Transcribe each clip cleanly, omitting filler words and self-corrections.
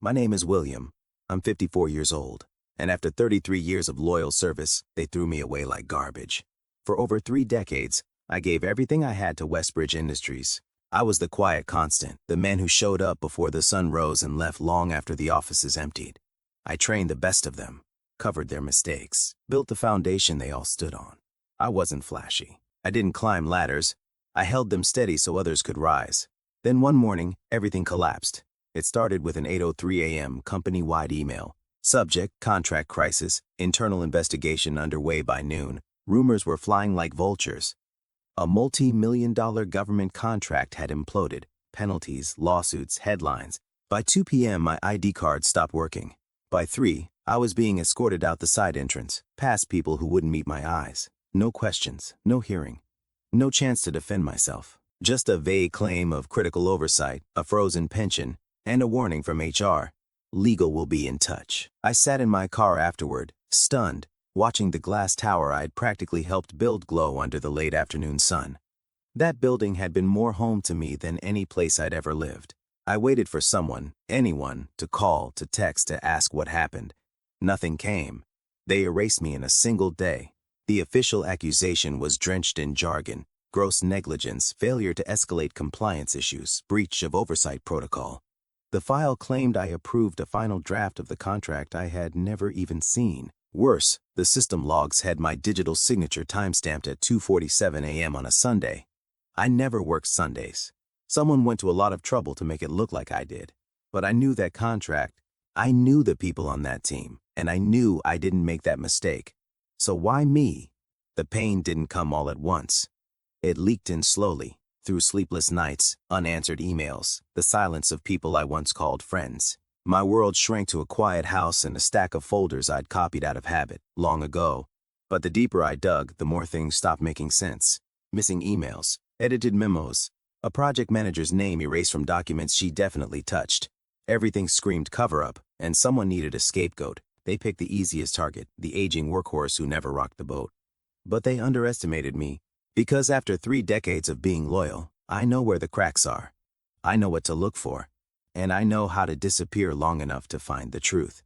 My name is William. I'm 54 years old, and after 33 years of loyal service, they threw me away like garbage. For over 3 decades, I gave everything I had to Westbridge Industries. I was the quiet constant, the man who showed up before the sun rose and left long after the offices emptied. I trained the best of them, covered their mistakes, built the foundation they all stood on. I wasn't flashy. I didn't climb ladders. I held them steady so others could rise. Then one morning, everything collapsed. It started with an 8:03 a.m. company-wide email. Subject, contract crisis, internal investigation underway by noon. Rumors were flying like vultures. A multi-million-dollar government contract had imploded. Penalties, lawsuits, headlines. By 2 p.m., my ID card stopped working. By 3, I was being escorted out the side entrance, past people who wouldn't meet my eyes. No questions, no hearing, no chance to defend myself. Just a vague claim of critical oversight, a frozen pension, and a warning from HR. Legal will be in touch. I sat in my car afterward, stunned, watching the glass tower I'd practically helped build glow under the late afternoon sun. That building had been more home to me than any place I'd ever lived. I waited for someone, anyone, to call, to text, to ask what happened. Nothing came. They erased me in a single day. The official accusation was drenched in jargon: gross negligence, failure to escalate compliance issues, breach of oversight protocol. The file claimed I approved a final draft of the contract I had never even seen. Worse, the system logs had my digital signature timestamped at 2:47 a.m. on a Sunday. I never worked Sundays. Someone went to a lot of trouble to make it look like I did. But I knew that contract. I knew the people on that team, and I knew I didn't make that mistake. So why me? The pain didn't come all at once. It leaked in slowly, through sleepless nights, unanswered emails, the silence of people I once called friends. My world shrank to a quiet house and a stack of folders I'd copied out of habit, long ago. But the deeper I dug, the more things stopped making sense. Missing emails, edited memos, a project manager's name erased from documents she definitely touched. Everything screamed cover-up, and someone needed a scapegoat. They picked the easiest target, the aging workhorse who never rocked the boat. But they underestimated me, because after 3 decades of being loyal, I know where the cracks are. I know what to look for. And I know how to disappear long enough to find the truth.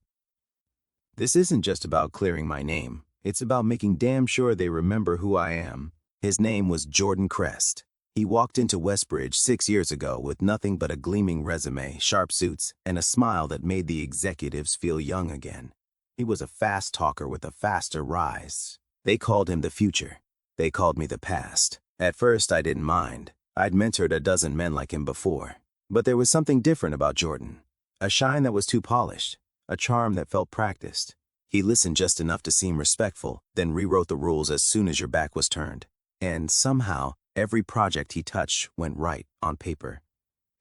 This isn't just about clearing my name. It's about making damn sure they remember who I am. His name was Jordan Crest. He walked into Westbridge 6 years ago with nothing but a gleaming resume, sharp suits, and a smile that made the executives feel young again. He was a fast talker with a faster rise. They called him the future. They called me the past. At first, I didn't mind. I'd mentored a dozen men like him before. But there was something different about Jordan. A shine that was too polished. A charm that felt practiced. He listened just enough to seem respectful, then rewrote the rules as soon as your back was turned. And somehow, every project he touched went right on paper.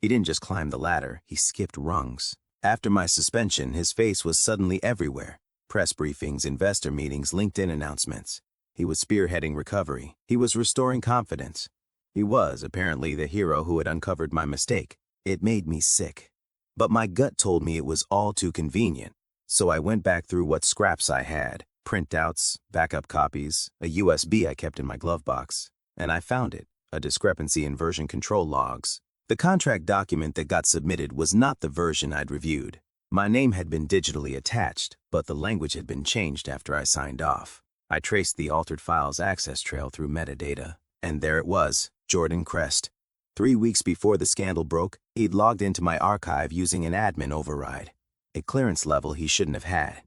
He didn't just climb the ladder, he skipped rungs. After my suspension, his face was suddenly everywhere. Press briefings, investor meetings, LinkedIn announcements. He was spearheading recovery. He was restoring confidence. He was, apparently, the hero who had uncovered my mistake. It made me sick. But my gut told me it was all too convenient. So I went back through what scraps I had, printouts, backup copies, a USB I kept in my glove box. And I found it, a discrepancy in version control logs. The contract document that got submitted was not the version I'd reviewed. My name had been digitally attached, but the language had been changed after I signed off. I traced the altered file's access trail through metadata. And there it was, Jordan Crest. 3 weeks before the scandal broke, he'd logged into my archive using an admin override, a clearance level he shouldn't have had.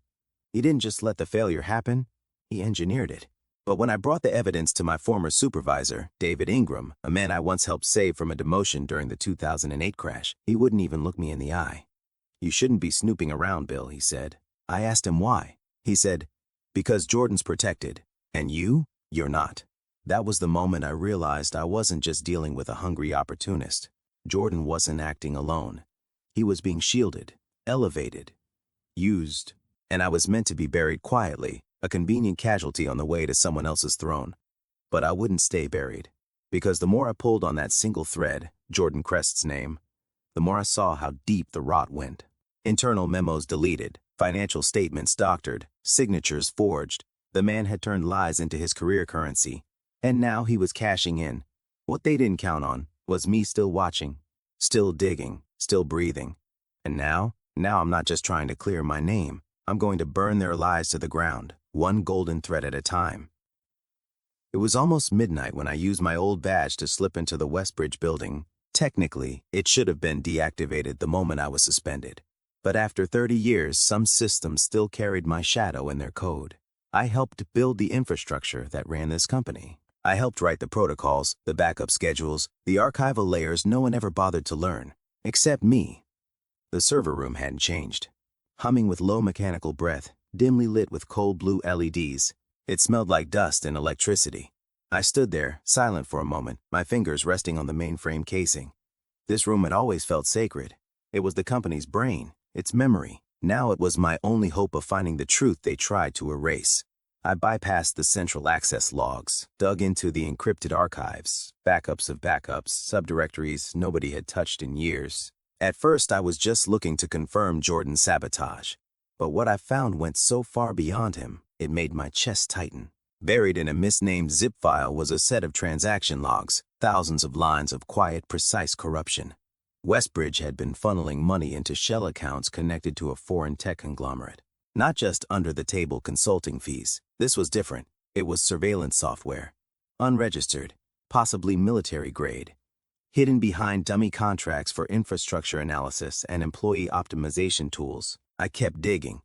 He didn't just let the failure happen, he engineered it. But when I brought the evidence to my former supervisor, David Ingram, a man I once helped save from a demotion during the 2008 crash, he wouldn't even look me in the eye. "You shouldn't be snooping around, Bill," he said. I asked him why. He said, "Because Jordan's protected, and you're not." That was the moment I realized I wasn't just dealing with a hungry opportunist. Jordan wasn't acting alone. He was being shielded, elevated, used, and I was meant to be buried quietly, a convenient casualty on the way to someone else's throne. But I wouldn't stay buried, because the more I pulled on that single thread, Jordan Crest's name, the more I saw how deep the rot went. Internal memos deleted, financial statements doctored, signatures forged. The man had turned lies into his career currency. And now he was cashing in. What they didn't count on was me still watching, still digging, still breathing. And now, Now I'm not just trying to clear my name. I'm going to burn their lies to the ground, one golden thread at a time. It was almost midnight when I used my old badge to slip into the Westbridge building. Technically, it should have been deactivated the moment I was suspended. But after 30 years, some systems still carried my shadow in their code. I helped build the infrastructure that ran this company. I helped write the protocols, the backup schedules, the archival layers no one ever bothered to learn, except me. The server room hadn't changed. Humming with low mechanical breath, dimly lit with cold blue LEDs, it smelled like dust and electricity. I stood there, silent for a moment, my fingers resting on the mainframe casing. This room had always felt sacred. It was the company's brain, its memory. Now it was my only hope of finding the truth they tried to erase. I bypassed the central access logs, dug into the encrypted archives, backups of backups, subdirectories nobody had touched in years. At first, I was just looking to confirm Jordan's sabotage. But what I found went so far beyond him, it made my chest tighten. Buried in a misnamed zip file was a set of transaction logs, thousands of lines of quiet, precise corruption. Westbridge had been funneling money into shell accounts connected to a foreign tech conglomerate. Not just under-the-table consulting fees. This was different. It was surveillance software. Unregistered, possibly military-grade. Hidden behind dummy contracts for infrastructure analysis and employee optimization tools. I kept digging.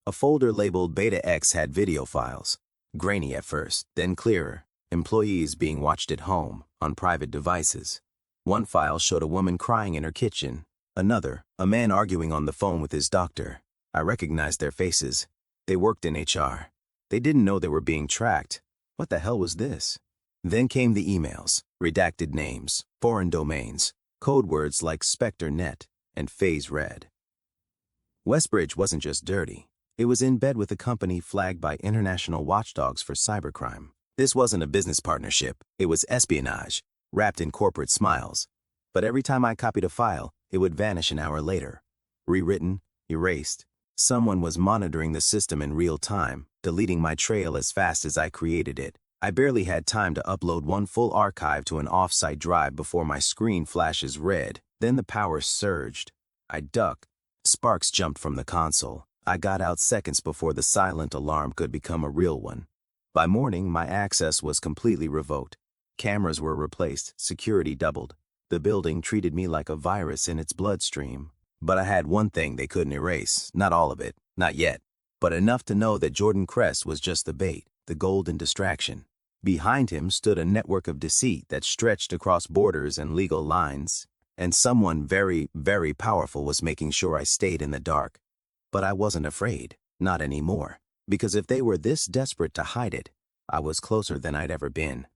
A folder labeled Beta X had video files. Grainy at first, then clearer. Employees being watched at home, on private devices. One file showed a woman crying in her kitchen. Another, a man arguing on the phone with his doctor. I recognized their faces. They worked in HR. They didn't know they were being tracked. What the hell was this? Then came the emails, redacted names, foreign domains, code words like Spectre Net and Phase Red. Westbridge wasn't just dirty. It was in bed with a company flagged by international watchdogs for cybercrime. This wasn't a business partnership. It was espionage, wrapped in corporate smiles. But every time I copied a file, it would vanish an hour later. Rewritten, erased. Someone was monitoring the system in real time, deleting my trail as fast as I created it. I barely had time to upload one full archive to an off-site drive before my screen flashes red. Then the power surged. I ducked. Sparks jumped from the console. I got out seconds before the silent alarm could become a real one. By morning, my access was completely revoked. Cameras were replaced, security doubled. The building treated me like a virus in its bloodstream. But I had one thing they couldn't erase, not all of it, not yet, but enough to know that Jordan Kress was just the bait, the golden distraction. Behind him stood a network of deceit that stretched across borders and legal lines, and someone very, very powerful was making sure I stayed in the dark. But I wasn't afraid, not anymore, because if they were this desperate to hide it, I was closer than I'd ever been.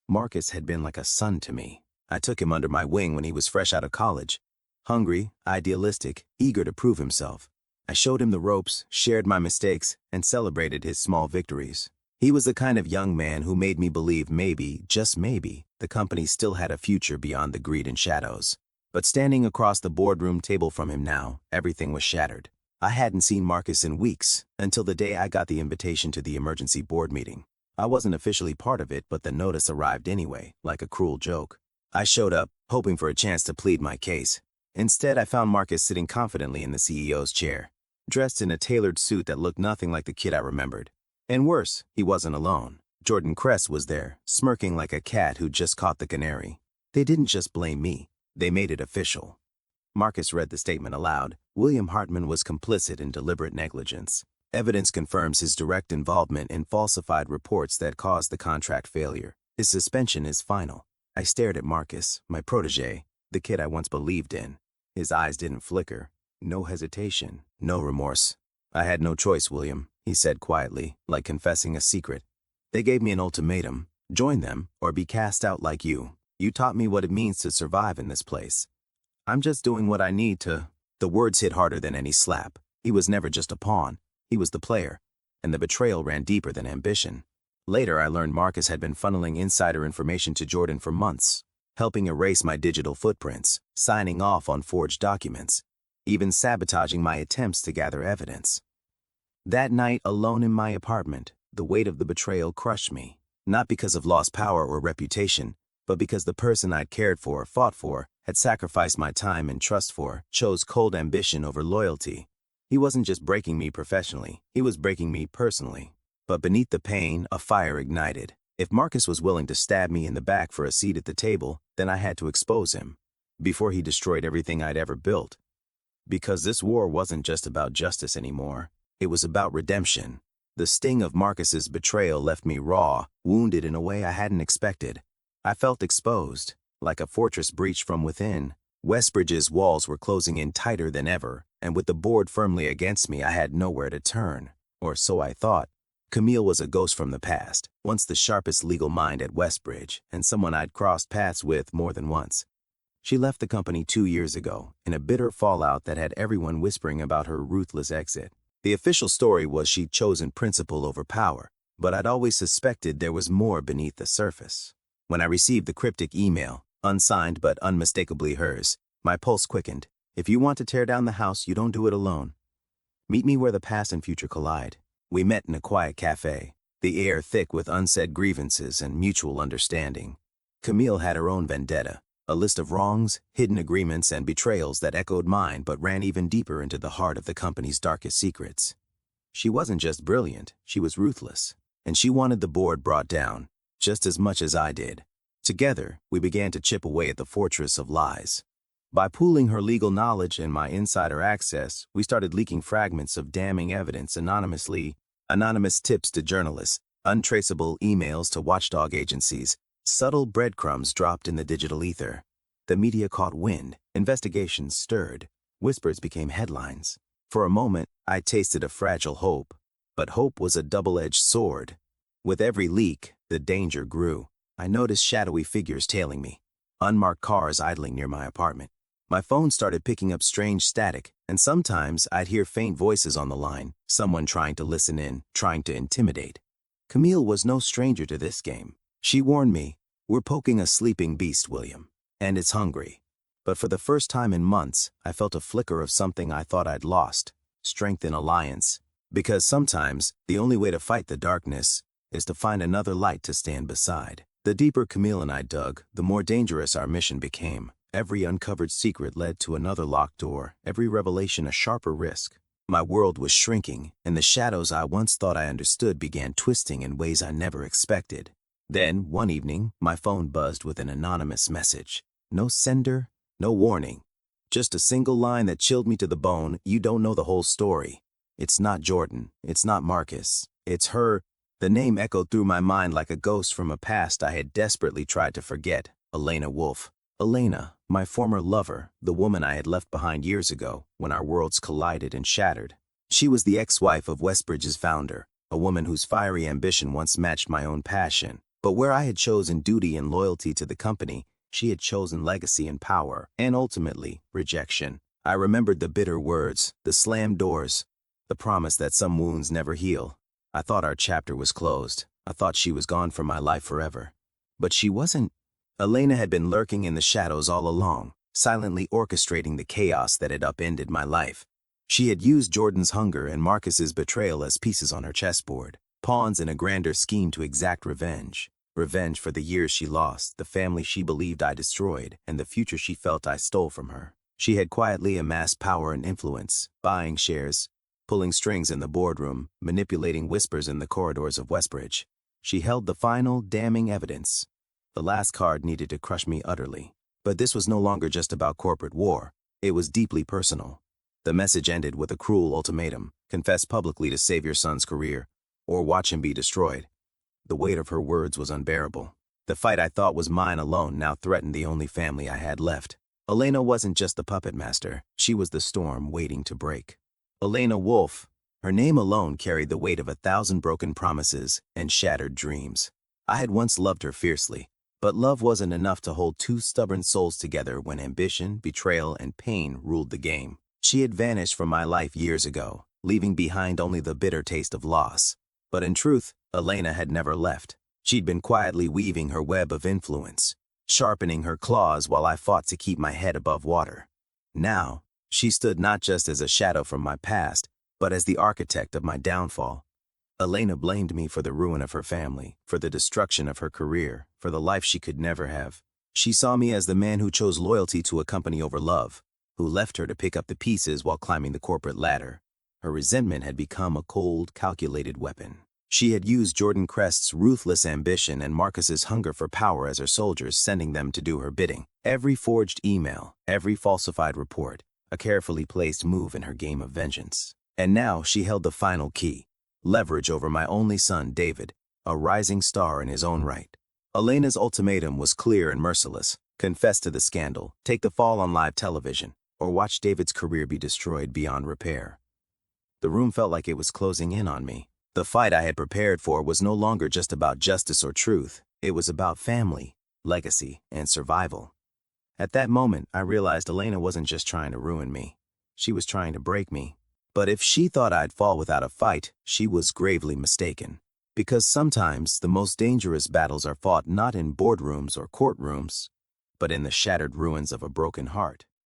Marcus had been like a son to me. I took him under my wing when he was fresh out of college. Hungry, idealistic, eager to prove himself. I showed him the ropes, shared my mistakes, and celebrated his small victories. He was the kind of young man who made me believe maybe, just maybe, the company still had a future beyond the greed and shadows. But standing across the boardroom table from him now, everything was shattered. I hadn't seen Marcus in weeks, until the day I got the invitation to the emergency board meeting. I wasn't officially part of it, but the notice arrived anyway, like a cruel joke. I showed up, hoping for a chance to plead my case. Instead, I found Marcus sitting confidently in the CEO's chair, dressed in a tailored suit that looked nothing like the kid I remembered. And worse, he wasn't alone. Jordan Kress was there, smirking like a cat who'd just caught the canary. They didn't just blame me, they made it official. Marcus read the statement aloud. William Hartman was complicit in deliberate negligence. Evidence confirms his direct involvement in falsified reports that caused the contract failure. His suspension is final. I stared at Marcus, my protege, the kid I once believed in. His eyes didn't flicker. No hesitation, no remorse. I had no choice, William, he said quietly, like confessing a secret. They gave me an ultimatum. Join them, or be cast out like you. You taught me what it means to survive in this place. I'm just doing what I need to. The words hit harder than any slap. He was never just a pawn. He was the player. And the betrayal ran deeper than ambition. Later, I learned Marcus had been funneling insider information to Jordan for months, helping erase my digital footprints, signing off on forged documents, even sabotaging my attempts to gather evidence. That night, alone in my apartment, the weight of the betrayal crushed me, not because of lost power or reputation, but because the person I'd cared for, fought for, had sacrificed my time and trust for, chose cold ambition over loyalty. He wasn't just breaking me professionally, he was breaking me personally. But beneath the pain, a fire ignited. If Marcus was willing to stab me in the back for a seat at the table, then I had to expose him before he destroyed everything I'd ever built. Because this war wasn't just about justice anymore, it was about redemption. The sting of Marcus's betrayal left me raw, wounded in a way I hadn't expected. I felt exposed, like a fortress breached from within. Westbridge's walls were closing in tighter than ever, and with the board firmly against me, I had nowhere to turn. Or so I thought. Camille was a ghost from the past, once the sharpest legal mind at Westbridge, and someone I'd crossed paths with more than once. She left the company 2 years ago, in a bitter fallout that had everyone whispering about her ruthless exit. The official story was she'd chosen principle over power, but I'd always suspected there was more beneath the surface. When I received the cryptic email, unsigned but unmistakably hers, my pulse quickened. If you want to tear down the house, you don't do it alone. Meet me where the past and future collide. We met in a quiet cafe, the air thick with unsaid grievances and mutual understanding. Camille had her own vendetta, a list of wrongs, hidden agreements, and betrayals that echoed mine but ran even deeper into the heart of the company's darkest secrets. She wasn't just brilliant, she was ruthless, and she wanted the board brought down, just as much as I did. Together, we began to chip away at the fortress of lies. By pooling her legal knowledge and my insider access, we started leaking fragments of damning evidence anonymously, anonymous tips to journalists, untraceable emails to watchdog agencies, subtle breadcrumbs dropped in the digital ether. The media caught wind, investigations stirred, whispers became headlines. For a moment, I tasted a fragile hope, but hope was a double-edged sword. With every leak, the danger grew. I noticed shadowy figures tailing me, unmarked cars idling near my apartment. My phone started picking up strange static, and sometimes I'd hear faint voices on the line, someone trying to listen in, trying to intimidate. Camille was no stranger to this game. She warned me, "We're poking a sleeping beast, William, and it's hungry." But for the first time in months, I felt a flicker of something I thought I'd lost, strength in alliance. Because sometimes, the only way to fight the darkness is to find another light to stand beside. The deeper Camille and I dug, the more dangerous our mission became. Every uncovered secret led to another locked door, every revelation a sharper risk. My world was shrinking, and the shadows I once thought I understood began twisting in ways I never expected. Then, one evening, my phone buzzed with an anonymous message. No sender, no warning. Just a single line that chilled me to the bone. "You don't know the whole story. It's not Jordan. It's not Marcus. It's her." The name echoed through my mind like a ghost from a past I had desperately tried to forget. Elena Wolfe. Elena, my former lover, the woman I had left behind years ago when our worlds collided and shattered. She was the ex-wife of Westbridge's founder, a woman whose fiery ambition once matched my own passion. But where I had chosen duty and loyalty to the company, she had chosen legacy and power, and ultimately, rejection. I remembered the bitter words, the slammed doors, the promise that some wounds never heal. I thought our chapter was closed. I thought she was gone from my life forever. But she wasn't. Elena had been lurking in the shadows all along, silently orchestrating the chaos that had upended my life. She had used Jordan's hunger and Marcus's betrayal as pieces on her chessboard, pawns in a grander scheme to exact revenge. Revenge for the years she lost, the family she believed I destroyed, and the future she felt I stole from her. She had quietly amassed power and influence, buying shares, pulling strings in the boardroom, manipulating whispers in the corridors of Westbridge. She held the final, damning evidence. The last card needed to crush me utterly. But this was no longer just about corporate war. It was deeply personal. The message ended with a cruel ultimatum: confess publicly to save your son's career, or watch him be destroyed. The weight of her words was unbearable. The fight I thought was mine alone now threatened the only family I had left. Elena wasn't just the puppet master. She was the storm waiting to break. Elena Wolfe. Her name alone carried the weight of 1,000 broken promises and shattered dreams. I had once loved her fiercely. But love wasn't enough to hold two stubborn souls together when ambition, betrayal, and pain ruled the game. She had vanished from my life years ago, leaving behind only the bitter taste of loss. But in truth, Elena had never left. She'd been quietly weaving her web of influence, sharpening her claws while I fought to keep my head above water. Now, she stood not just as a shadow from my past, but as the architect of my downfall. Elena blamed me for the ruin of her family, for the destruction of her career, for the life she could never have. She saw me as the man who chose loyalty to a company over love, who left her to pick up the pieces while climbing the corporate ladder. Her resentment had become a cold, calculated weapon. She had used Jordan Crest's ruthless ambition and Marcus's hunger for power as her soldiers, sending them to do her bidding. Every forged email, every falsified report, a carefully placed move in her game of vengeance. And now she held the final key, leverage over my only son, David, a rising star in his own right. Elena's ultimatum was clear and merciless. Confess to the scandal, take the fall on live television, or watch David's career be destroyed beyond repair. The room felt like it was closing in on me. The fight I had prepared for was no longer just about justice or truth. It was about family, legacy, and survival. At that moment, I realized Elena wasn't just trying to ruin me. She was trying to break me. But if she thought I'd fall without a fight, she was gravely mistaken. Because sometimes the most dangerous battles are fought not in boardrooms or courtrooms, but in the shattered ruins of a broken heart.